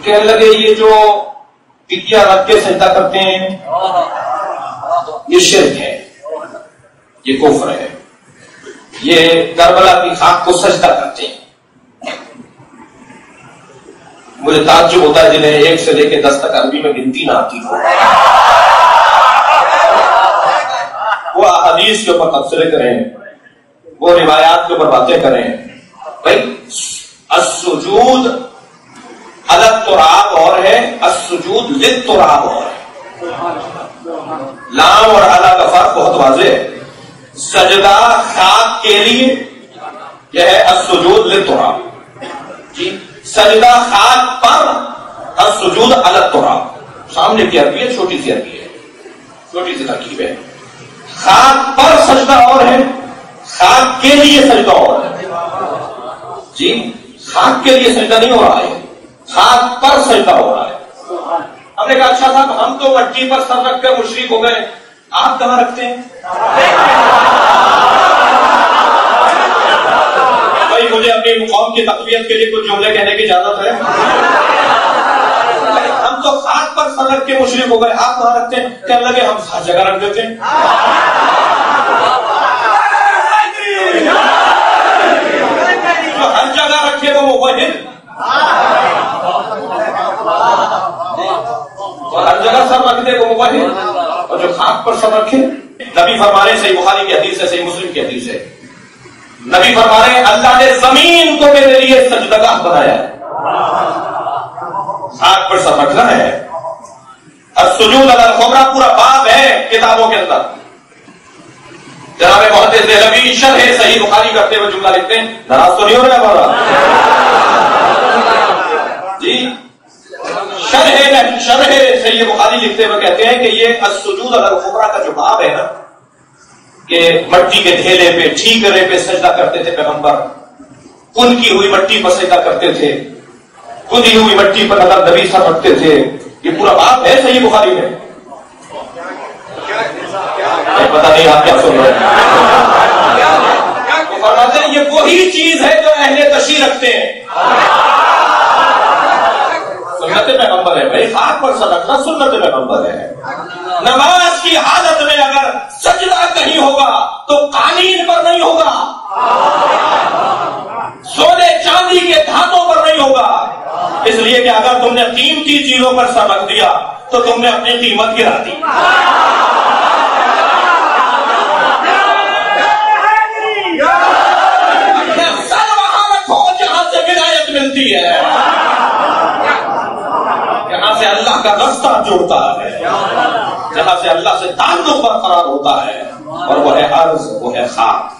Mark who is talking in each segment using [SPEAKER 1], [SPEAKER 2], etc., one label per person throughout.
[SPEAKER 1] کہنے لگے یہ جو ٹکیا رکھ کے سجدہ کرتے ہیں یہ شرک ہے، یہ کفر ہے، یہ کربلا کی خاک کو سجدہ کرتے ہیں۔ مجھے تعجب ہوتا ہے جنہیں 1 سے لے کے 10 تک عربی میں گنتی نہ آتی ہو، وہ حدیث کے اوپر تبصرے کریں، وہ روایات کے اوپر باتیں کریں۔ بھائی السجود علی التراب اور ہے، السجود للتراب اور ہے، لام اور علی کا فرق بہت واضح ہے۔ سجدہ خاک کے لیے یہ ہے السجود للتراب جی، سجدہ خاک پر السجود علی التراب، سامنے کی عربی ہے، چھوٹی سی عربی ہے، چھوٹی سی ترکیب ہے۔ خاک پر سجدہ اور ہے، خاک کے لیے سجدہ اور ہے جی، خاک کے لیے سجدہ نہیں ہو رہا ہے، خاک پر سجدہ ہو رہا ہے۔ ہم نے کہا اچھا صاحب ہم تو مٹی پر سر رکھ کر مشرک ہو گئے، آپ کہاں رکھتے ہیں؟ بھائی مجھے اپنی قوم کی تقویت کے لیے کچھ جملے کہنے کی اجازت ہے؟ ہم تو خاک پر سر رکھ کے مشرک ہو گئے، آپ کہاں رکھتے ہیں؟ کہنے لگے ہم ہر جگہ رکھ دیتے ہیں۔ جو ہر جگہ رکھے وہ موحد، اور ہر جگہ سر رکھ دے وہ موحد، اور جو خاک پر سر رکھے۔ نبی فرما رہے ہیں، صحیح بخاری کی حدیث ہے، صحیح مسلم کی حدیث ہے، نبی فرما رہے ہیں اللہ نے زمین کو میرے لیے سجدگاہ بنایا ہے، خاک پر سر رکھنا ہے۔ السجود علی الخمرہ پورا باب ہے کتابوں کے اندر۔ جناب محدث دہلوی شرح صحیح بخاری کرتے ہوئے جملہ لکھتے ہیں، ناراض تو نہیں ہو رہا ہمارا جی؟ شرح صحیح بخاری لکھتے ہوئے کہتے ہیں کہ یہ السجود علی الخمرہ کا جو باب ہے نا، کہ مٹی کے ڈھیلے پہ ٹھیکرے پہ سجدہ کرتے تھے پیغمبر، کن کی ہوئی مٹی پر سجدہ کرتے تھے، کندی ہوئی مٹی پر نظر نبی سر رکھتے تھے، یہ پورا باب ہے صحیح بخاری میں۔ پتہ نہیں آپ کیا سن رہے ہیں؟ فرماتے ہیں یہ وہی چیز ہے جو اہل تشیع رکھتے ہیں۔ سنت پیغمبر ہے بھائی، خاک پر سر رکھنا سنت پیغمبر ہے۔ نماز کی حالت میں اگر سجدہ کہیں ہوگا تو قالین پر نہیں ہوگا، سونے چاندی کے دھاتوں پر نہیں ہوگا، اس لیے کہ اگر تم نے قیمتی چیزوں پر سر رکھ دیا تو تم نے اپنی قیمت گرا دی۔ سر وہاں رکھو جہاں سے ولایت ملتی ہے، جہاں سے اللہ کا رستہ جڑتا ہے، جہاں سے اللہ سے تعلق برقرار ہوتا ہے، اور وہ ہے عرض، وہ ہے خاک۔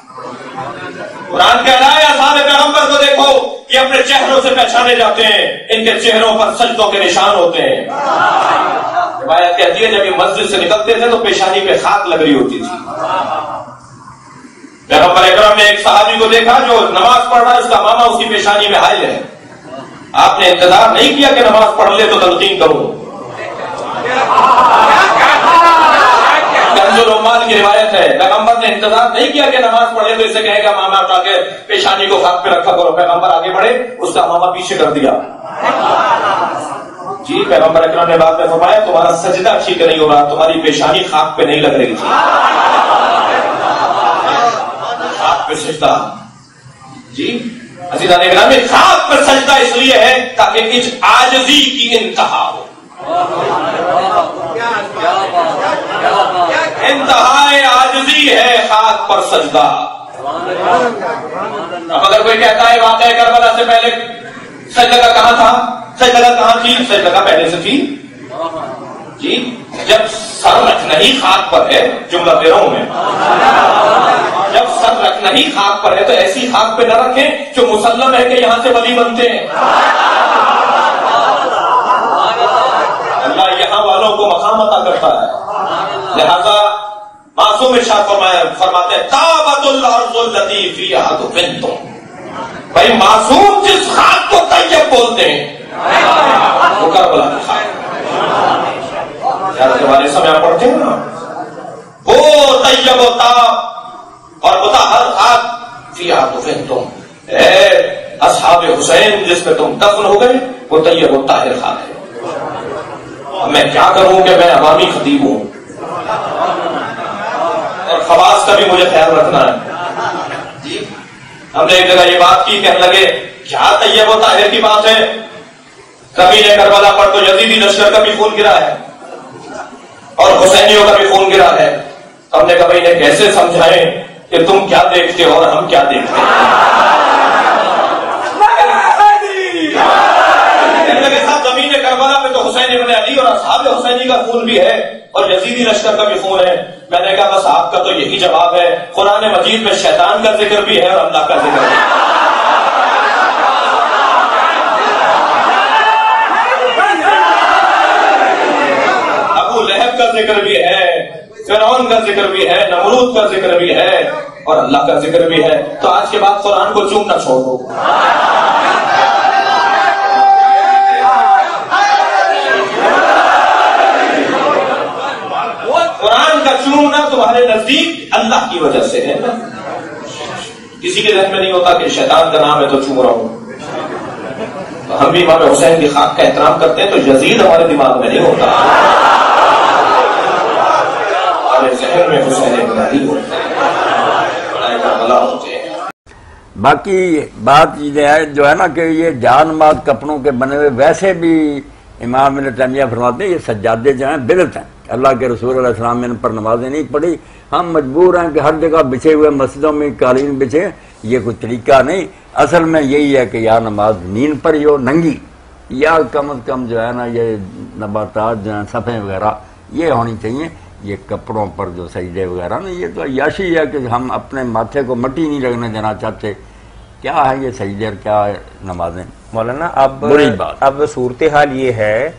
[SPEAKER 1] قرآن کہہ رہا ہے اصحاب پیغمبر کو دیکھو یہ اپنے چہروں سے پہچانے جاتے ہیں، ان کے چہروں پر سجدوں کے نشان ہوتے ہیں۔ روایت کہتی ہے جب یہ مسجد سے نکلتے تھے تو پیشانی پہ خاک لگ رہی ہوتی تھی۔ پیغمبر اکرم نے ایک صحابی کو دیکھا جو نماز پڑھ رہا ہے، اس کا ماما اس کی پیشانی میں حائل ہے، آپ نے انتظار نہیں کیا کہ نماز پڑھ لے تو تلقین کروں۔ کنز العمال کی روایت ہے، پیغمبر نے انتظار نہیں کیا کہ نماز پڑھے تو اسے کہے گا ماما اٹھا کے پیشانی کو خاک پہ رکھا کرو، پیغمبر آگے بڑھے، اس کا ماما پیچھے کر دیا جی۔ پیغمبر اکرم نے بعد میں فرمایا تمہارا سجدہ ٹھیک نہیں ہو رہا، تمہاری پیشانی خاک پہ نہیں لگ رہی تھی، خاک پہ سجدہ جی۔ عزیزان گرامی خاک پر سجدہ اس لیے ہے تاکہ اس عاجزی کی انتہا ہو، انتہائے عاجزی ہے خاک پر سجدہ۔ اب اگر کوئی کہتا ہے واقعہ کربلا سے پہلے سجدہ کہاں تھا، سجدہ کہاں تھی، سجدہ پہلے سے تھی جی۔ جب سر رکھنا ہی خاک پر ہے، جملہ دے رہا ہوں میں، جب سر رکھنا ہی خاک پر ہے تو ایسی خاک پہ نہ رکھیں جو مسلم ہے کہ یہاں سے ولی بنتے ہیں۔ اللہ یہاں والوں کو مقام عطا کرتا ہے، لہذا معصوم ارشاد فرماتے ہیں تابت الارض التي فيها دفنتم، بھائی معصوم جس خاک کو طیب بولتے ہیں وہ کربلا کی خاک کے بارے سمے آپ پڑھتے ہیں نا، وہ طیب و طاب اور مطہر خاک فيها دفنتم، اصحاب حسین جس میں تم دفن ہو گئے وہ طیب الطاہر خان ہے. میں کیا کروں کہ میں عوامی خطیب ہوں اور خواص کا بھی مجھے خیال رکھنا ہے. جی ہم نے ایک جگہ یہ بات کی، کہنے لگے کیا طیب الطاہر کی بات ہے، کبھی نے کربلا پر تو یزیدی لشکر کا بھی خون گرا ہے اور حسینیوں کا بھی خون گرا ہے. ہم نے کبھی انہیں کیسے سمجھائیں کہ تم کیا دیکھتے ہو اور ہم کیا دیکھتے ہیں. زمین کربلا پہ تو حسین ابن علی اور اصحاب حسینی کا خون بھی ہے اور یزیدی لشکر کا بھی خون ہے. میں نے کہا بس آپ کا تو یہی جواب ہے، قرآن مجید میں شیطان کا ذکر بھی ہے اور اللہ کا ذکر بھی ہے. ابو لہب کا ذکر بھی ہے، فرعون کا ذکر بھی ہے، نمرود کا ذکر بھی ہے اور اللہ کا ذکر بھی ہے. تو آج کے بعد قرآن کو چومنا چھوڑ دو. قرآن کا چومنا تمہارے نزدیک اللہ کی وجہ سے ہے. کسی کے ذہن میں نہیں ہوتا کہ شیطان کا نام ہے تو چوم رہا ہوں. تو ہم بھی امام حسین کی خاک کا احترام کرتے ہیں تو یزید ہمارے دماغ میں نہیں ہوتا، ہمارے ذہن میں حسین ابن علی ہوتا ہے.
[SPEAKER 2] باقی بات یہ جو ہے نا کہ یہ جان مات کپڑوں کے بنے ہوئے ویسے بھی امام ابن تیمیہ فرماتے ہیں یہ سجادے جو ہیں بدعت ہیں. اللہ کے رسول علیہ السلام نے ان پر نمازیں نہیں پڑھی. ہم مجبور ہیں کہ ہر جگہ بچھے ہوئے مسجدوں میں قالین بچھے، یہ کوئی طریقہ نہیں. اصل میں یہی ہے کہ یا نماز نیند پر ہی ہو ننگی، یا کم از کم جو ہے نا یہ نباتات جو ہیں صفحے وغیرہ یہ ہونی چاہیے. یہ کپڑوں پر جو سجدے وغیرہ نا یہ تو عیاشی ہے کہ ہم اپنے ماتھے کو مٹی نہیں لگنے دینا چاہتے. کیا ہے یہ سجدے اور کیا ہے نمازیں؟
[SPEAKER 3] مولانا اب صورتحال یہ ہے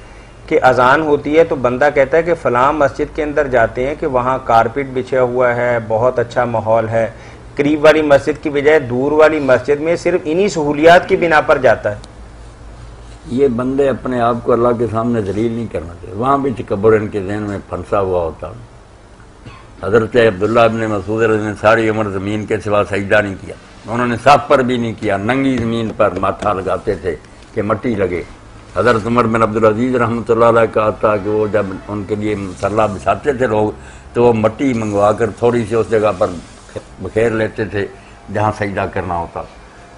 [SPEAKER 3] کہ اذان ہوتی ہے تو بندہ کہتا ہے کہ فلاں مسجد کے اندر جاتے ہیں کہ وہاں کارپٹ بچھا ہوا ہے، بہت اچھا ماحول ہے. قریب والی مسجد کی بجائے دور والی مسجد میں صرف انہی سہولیات کی بنا پر جاتا ہے.
[SPEAKER 2] یہ بندے اپنے آپ کو اللہ کے سامنے ذلیل نہیں کرنا چاہیے. وہاں بھی تکبر ان کے ذہن میں پھنسا ہوا ہوتا. حضرت عبداللہ ابن مسعود رضی اللہ عنہ نے ساری عمر زمین کے سوا سجدہ نہیں کیا. انہوں نے صف پر بھی نہیں کیا، ننگی زمین پر ماتھا لگاتے تھے کہ مٹی لگے. حضرت عمر بن عبدالعزیز رحمۃ اللہ علیہ کہا تھا کہ وہ جب ان کے لیے مصلی بچھاتے تھے لوگ تو وہ مٹی منگوا کر تھوڑی سی اس جگہ پر بکھیر لیتے تھے جہاں سجدہ کرنا ہوتا.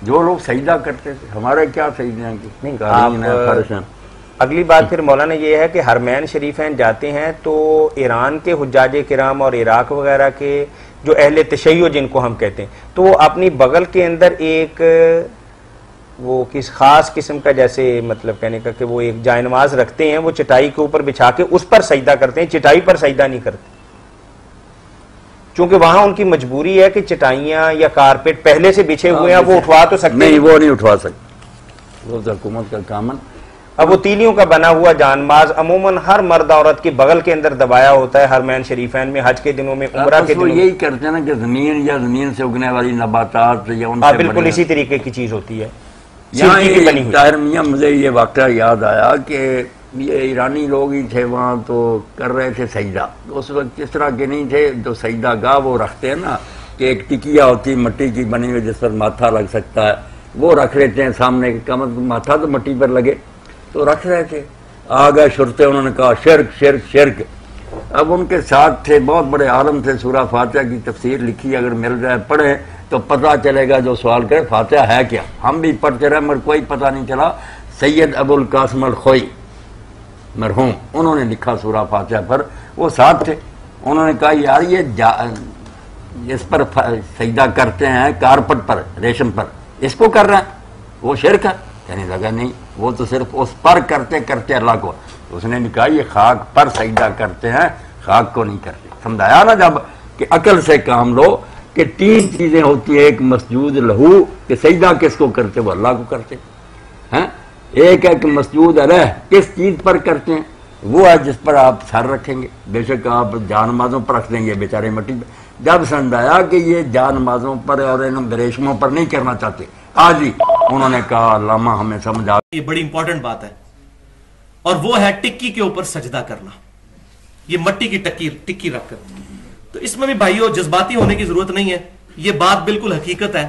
[SPEAKER 2] جو لوگ سجدہ کرتے تھے ہمارے کیا سجدے ہیں.
[SPEAKER 3] اگلی بات پھر مولانا یہ ہے کہ حرمین شریفین جاتے ہیں تو ایران کے حجاج کرام اور عراق وغیرہ کے جو اہل تشیع جن کو ہم کہتے ہیں تو وہ اپنی بغل کے اندر ایک وہ کس خاص قسم کا جیسے مطلب کہنے کا کہ وہ ایک جائے نماز رکھتے ہیں، وہ چٹائی کے اوپر بچھا کے اس پر سجدہ کرتے ہیں، چٹائی پر سجدہ نہیں کرتے. چونکہ وہاں ان کی مجبوری ہے کہ چٹائیاں یا کارپیٹ پہلے سے بچھے ہوئے ہیں وہ اٹھوا تو سکتے
[SPEAKER 2] نہیں، وہ نہیں اٹھوا سکتے، وہ حکومت کا کام ہے.
[SPEAKER 3] اب وہ تیلیوں کا بنا ہوا جانماز عموماً ہر مرد عورت کی بغل کے اندر دبایا ہوتا ہے حرمین شریفین میں حج کے دنوں میں، عمرہ کے دنوں میں.
[SPEAKER 2] یہی کرتے ہیں نا کہ زمین یا زمین سے اگنے والی نباتات یا ان سے
[SPEAKER 3] بالکل اسی طریقے کی چیز ہوتی ہے.
[SPEAKER 2] یہاں طاہر میاں مجھے یہ واقعہ یاد آیا کہ یہ ایرانی لوگ ہی تھے وہاں تو کر رہے تھے سجدہ. اس وقت اس طرح کے نہیں تھے جو سجدہ گاہ وہ رکھتے ہیں نا کہ ایک ٹکیا ہوتی مٹی کی بنی ہوئی جس پر ماتھا لگ سکتا ہے، وہ رکھ لیتے ہیں سامنے. کم از کم ماتھا تو مٹی پر لگے تو رکھ رہے تھے. آ گئے شرطے، انہوں نے کہا شرک شرک شرک. اب ان کے ساتھ تھے بہت بڑے عالم تھے، سورہ فاتحہ کی تفسیر لکھی، اگر مل جائے پڑھیں تو پتہ چلے گا. جو سوال کرے فاتحہ ہے کیا، ہم بھی پڑھتے رہے مگر کوئی پتہ نہیں چلا. سید ابو القاسم الخوئی مرحوم انہوں نے لکھا سورہ فاتحہ پر، وہ ساتھ تھے. انہوں نے کہا یار یہ اس پر سجدہ کرتے ہیں کارپٹ پر ریشم پر، اس کو کر رہے ہیں وہ شرک ہے. کہنے لگا نہیں، وہ تو صرف اس پر کرتے کرتے اللہ کو. اس نے کہا یہ خاک پر سجدہ کرتے ہیں، خاک کو نہیں کرتے. سمجھایا نا جب کہ عقل سے کام لو کہ تین چیزیں ہوتی ہیں. ایک مسجود لہو کہ سجدہ کس کو کرتے، وہ اللہ کو کرتے ہیں. ایک ہے کہ مسجود علیہ کس چیز پر کرتے ہیں، وہ ہے جس پر آپ سر رکھیں گے. بے شک آپ جانمازوں پر رکھ دیں گے بیچارے مٹی پہ. جب سمجھایا کہ یہ جانمازوں پر اور ان ریشموں پر نہیں کرنا چاہتے، آج ہی انہوں نے کہا علامہ ہمیں سمجھا.
[SPEAKER 4] یہ بڑی امپورٹنٹ بات ہے اور وہ ہے ٹکی کے اوپر سجدہ کرنا. یہ مٹی کی ٹکی رکھ کر. تو اس میں بھی بھائیوں جذباتی ہونے کی ضرورت نہیں ہے، یہ بات بالکل حقیقت ہے